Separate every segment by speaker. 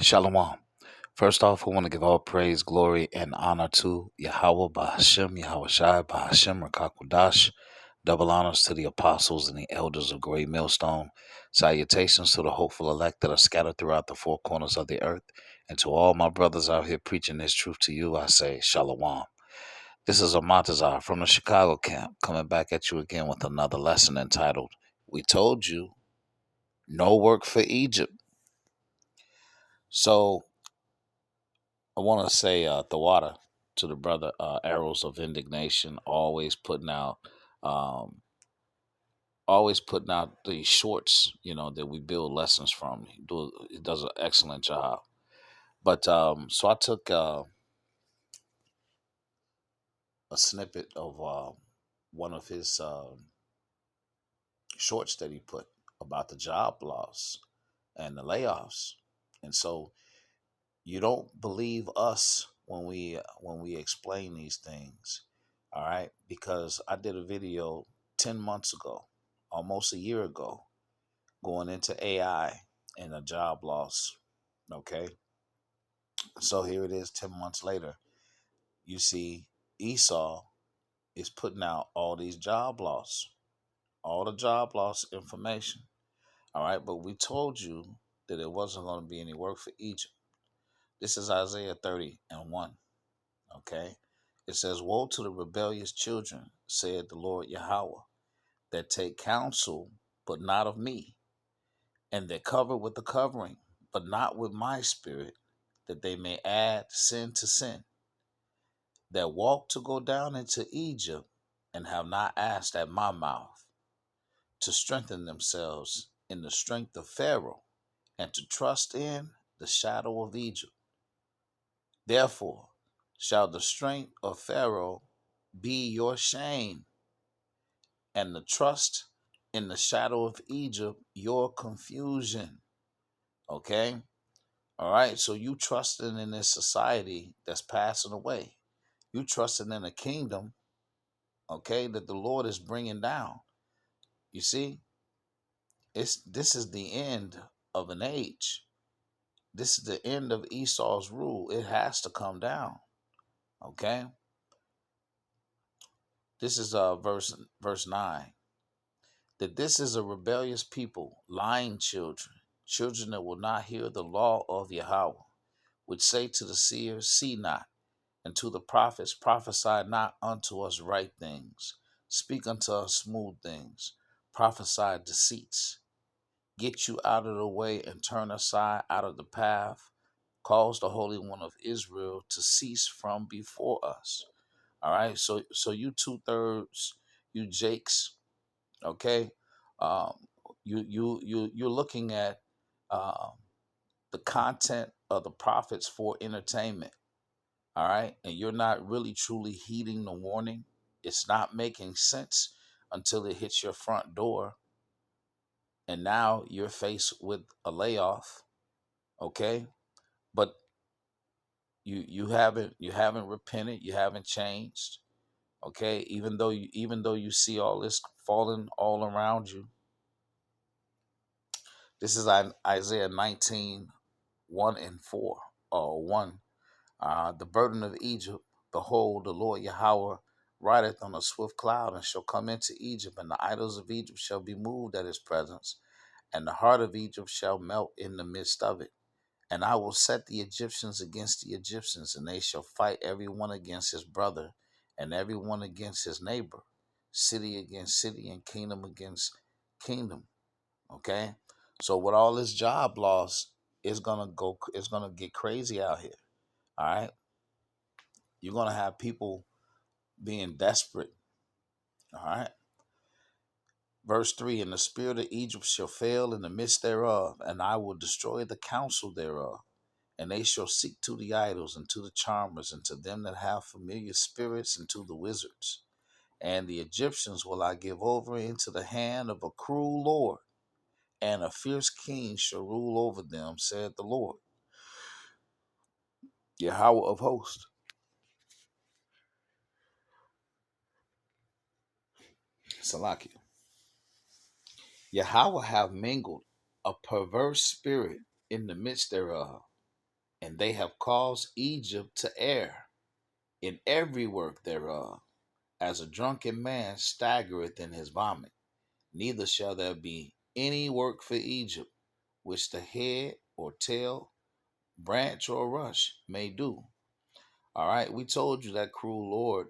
Speaker 1: Shalom. First off, I want to give all praise, glory, and honor to Yahweh Bahashem, Yahweh Shai Bahashem, Rakakwadash. Double honors to the apostles and the elders of Great Millstone. Salutations to the hopeful elect that are scattered throughout the four corners of the earth. And to all my brothers out here preaching this truth to you, I say Shalom. This is Amatazar from the Chicago camp coming back at you again with another lesson entitled, We Told You, No Work for Egypt. So, I want to say the water to the brother Arrows of Indignation, um, always putting out these shorts, that we build lessons from. He does an excellent job. But so I took a snippet of one of his shorts that he put about the job loss and the layoffs, and so you don't believe us when we explain these things, all right? Because I did a video 10 months ago, almost a year ago, going into AI and a job loss. Okay, so here it is 10 months later. You see, Esau is putting out all these job loss, all the job loss information, all right? But we told you that it wasn't going to be any work for Egypt. This is Isaiah 30 and 1. Okay. It says, Woe to the rebellious children, said the Lord Yahweh, that take counsel, but not of me, and that cover with the covering, but not with my spirit, that they may add sin to sin, that walk to go down into Egypt, and have not asked at my mouth, to strengthen themselves in the strength of Pharaoh, and to trust in the shadow of Egypt. Therefore shall the strength of Pharaoh be your shame, and the trust in the shadow of Egypt your confusion. Okay? All right. So you trusting in this society that's passing away. You trusting in a kingdom, okay, that the Lord is bringing down. You see, this is the end of an age. This is the end of Esau's rule. It has to come down. Okay? This is verse 9. That this is a rebellious people, lying children, children that will not hear the law of Yahweh, which say to the seers, See not, and to the prophets, Prophesy not unto us right things, speak unto us smooth things, prophesy deceits, get you out of the way and turn aside out of the path, cause the Holy One of Israel to cease from before us. All right, so you 2/3, you Jakes, okay, um, you're looking at um, the content of the prophets for entertainment, all right, and you're not really truly heeding the warning. It's not making sense until it hits your front door, and now you're faced with a layoff, okay, but you haven't repented, you haven't changed, okay, even though you see all this falling all around you. This is Isaiah 19, 1 and 4, or 1. The burden of Egypt, behold, the Lord Yahweh rideth on a swift cloud, and shall come into Egypt, and the idols of Egypt shall be moved at his presence, and the heart of Egypt shall melt in the midst of it. And I will set the Egyptians against the Egyptians, and they shall fight every one against his brother, and every one against his neighbor, city against city, and kingdom against kingdom. Okay, so with all this job loss, it's gonna get crazy out here. All right, you're gonna have people being desperate. All right, verse 3: And the spirit of Egypt shall fail in the midst thereof, and I will destroy the counsel thereof. And they shall seek to the idols, and to the charmers, and to them that have familiar spirits, and to the wizards. And the Egyptians will I give over into the hand of a cruel Lord, and a fierce king shall rule over them, said the Lord, Yahweh of hosts. Salakia. Yahweh have mingled a perverse spirit in the midst thereof, and they have caused Egypt to err in every work thereof, as a drunken man staggereth in his vomit. Neither shall there be any work for Egypt, which the head or tail, branch or rush may do. All right, we told you that cruel Lord,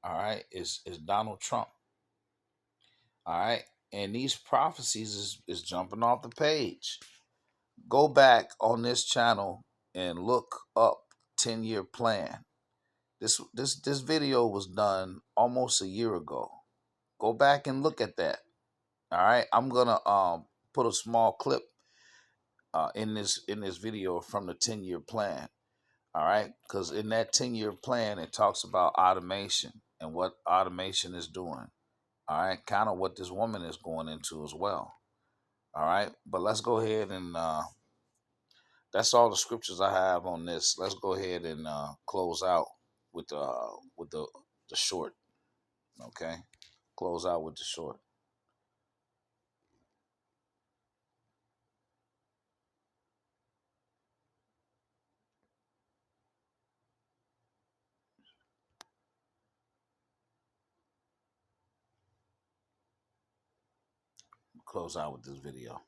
Speaker 1: all right, is Donald Trump. All right, and these prophecies is jumping off the page. Go back on this channel and look up 10-year plan. This video was done almost a year ago. Go back and look at that. All right, I'm gonna put a small clip in this video from the 10-year plan. All right, because in that 10-year plan it talks about automation and what automation is doing. All right, kind of what this woman is going into as well. All right, but let's go ahead and that's all the scriptures I have on this. Let's go ahead and close out with the short. Okay, close out with the short. Close out with this video.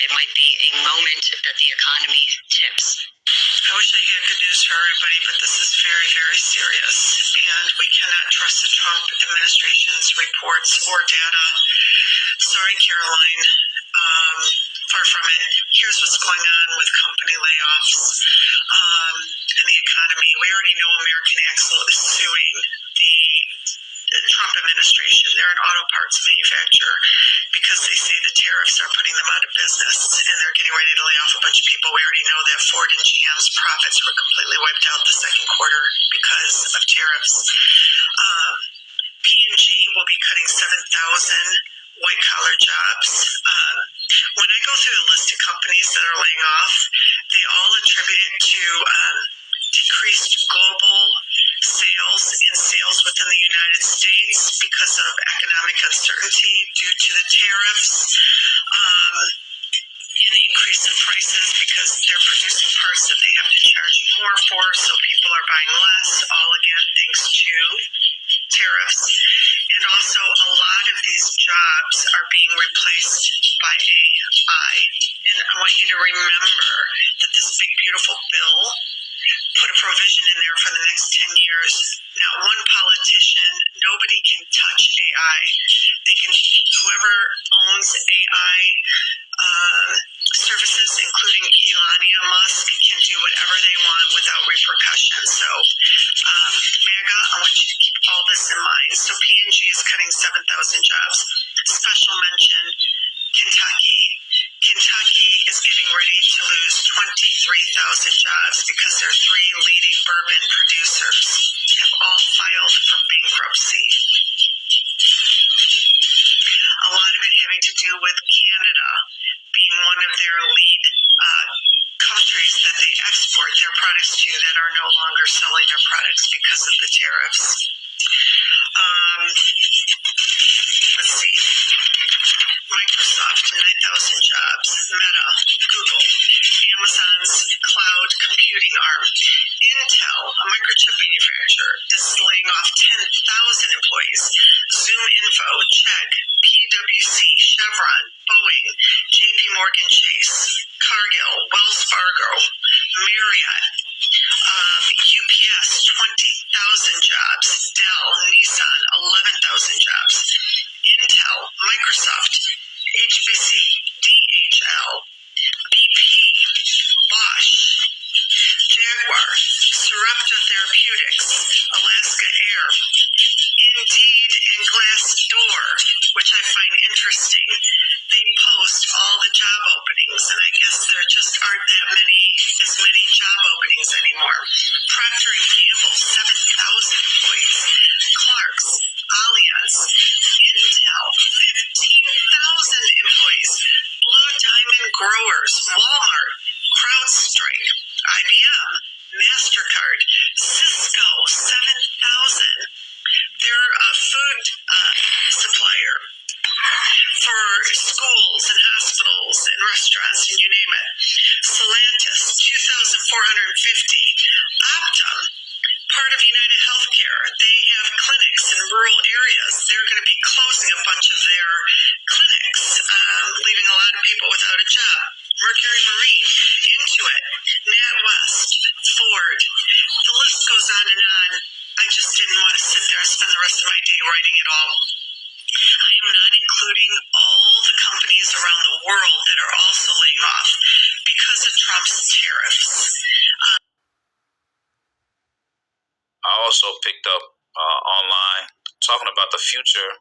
Speaker 2: It might be a moment that the economy tips. I wish I had good news for everybody, but this is very, very serious. And we cannot trust the Trump administration's reports or data. Sorry, Caroline. Far from it. Here's what's going on with company layoffs and the economy. We already know American Axle is suing the Trump administration. They're an auto parts manufacturer because they say the tariffs are putting them out of business and they're getting ready to lay off a bunch of people. We already know that Ford and GM's profits were completely wiped out the second quarter because of tariffs. P&G will be cutting 7,000 white-collar jobs. When I go through the list of companies that are laying off, they all attribute it to decreased global sales and sales within the United States because of economic uncertainty due to the tariffs, and the increase in prices because they're producing parts that they have to charge more for, so people are buying less, all again thanks to tariffs. And also a lot of these jobs are being replaced by AI. And I want you to remember that this big beautiful bill put a provision in there for the next 10 years. Not one politician, nobody can touch AI. They can, whoever owns AI services, including Elon Musk, can do whatever they want without repercussions. So, MAGA, I want you to keep all this in mind. So P&G is cutting 7,000 jobs. Special mention, Kentucky. Kentucky is getting ready to lose 23,000 jobs because their three leading bourbon producers have all filed for bankruptcy. A lot of it having to do with Canada being one of their lead countries that they export their products to that are no longer selling their products because of the tariffs. Let's see. Microsoft, 9,000 jobs. Meta, Google, Amazon's cloud computing arm. Intel, a microchip manufacturer, is laying off 10,000 employees. Zoom Info, check. PwC, Chevron, Boeing, JP Morgan Chase, Cargill, Wells Fargo, Marriott, UPS, 20,000 jobs. Dell, Nissan, 11,000 jobs. Intel, Microsoft, HBC, DHL, BP, Bosch, Jaguar, Sarepta Therapeutics, Alaska Air, Indeed, and Glassdoor, which I find interesting. They post all the job openings, and I guess there just aren't as many job openings anymore. Procter & Gamble, 7,000 employees. Clark's, Allianz, Intel, 15,000 employees. Blue Diamond Growers, Walmart, CrowdStrike, IBM, MasterCard, Cisco, 7,000. They're a food supplier. for schools and hospitals and restaurants and you name it. Stellantis, 2,450. Optum, part of United Healthcare, they have clinics in rural areas. They're going to be closing a bunch of their clinics, leaving a lot of people without a job. Mercury Marine, Intuit, NatWest, Ford. The list goes on and on. I just didn't want to sit there and spend the rest of my day writing it all. I am not including all the companies around the world that are also laying off because of Trump's tariffs.
Speaker 1: I also picked up online talking about the future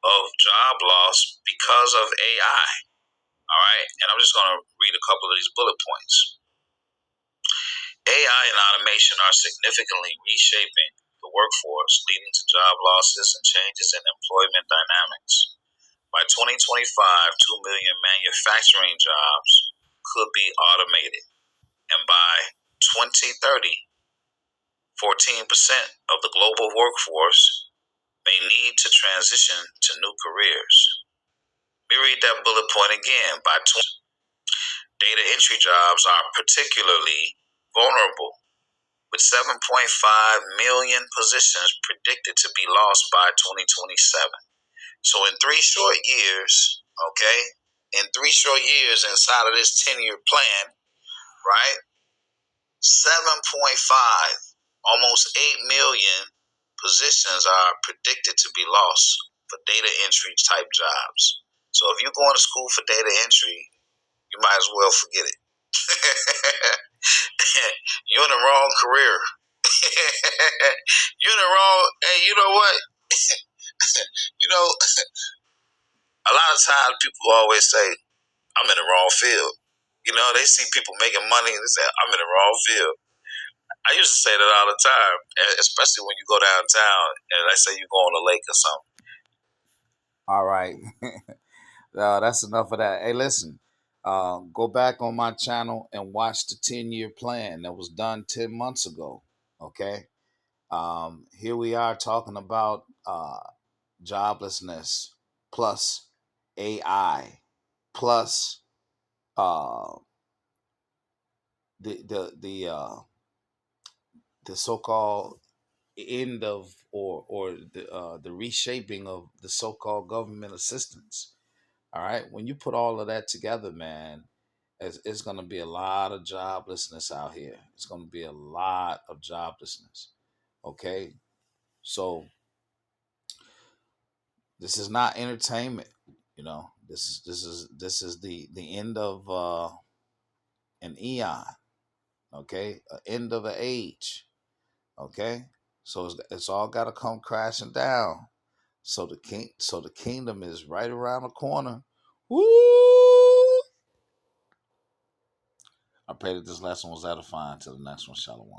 Speaker 1: of job loss because of AI. All right, and I'm just going to read a couple of these bullet points. AI and automation are significantly reshaping the workforce, leading to job losses and changes in employment dynamics. By 2025, 2 million manufacturing jobs could be automated, and by 2030, 14% of the global workforce may need to transition to new careers. Let me read that bullet point again. Data entry jobs are particularly vulnerable, with 7.5 million positions predicted to be lost by 2027. So in 3 short years, okay, in 3 short years inside of this 10-year plan, right, 7.5, almost 8 million positions are predicted to be lost for data entry type jobs. So if you're going to school for data entry, you might as well forget it. You're in the wrong career. You're in the wrong. Hey, you know what? You know, a lot of times people always say, I'm in the wrong field. You know, they see people making money and they say, I'm in the wrong field. I used to say that all the time, especially when you go downtown and they say you go on a lake or something. All right. That's enough of that. Hey, listen, go back on my channel and watch the 10-year plan that was done 10 months ago. Okay. Here we are talking about joblessness plus AI plus uh, the so-called end of or the reshaping of the so-called government assistance. All right, when you put all of that together, man, it's going to be a lot of joblessness out here. It's going to be a lot of joblessness. Okay, so this is not entertainment. You know, this is the end of an eon. Okay, an end of an age. Okay, so it's all got to come crashing down. So the kingdom is right around the corner. Woo! I pray that this lesson was edifying. Till the next one, Shalom.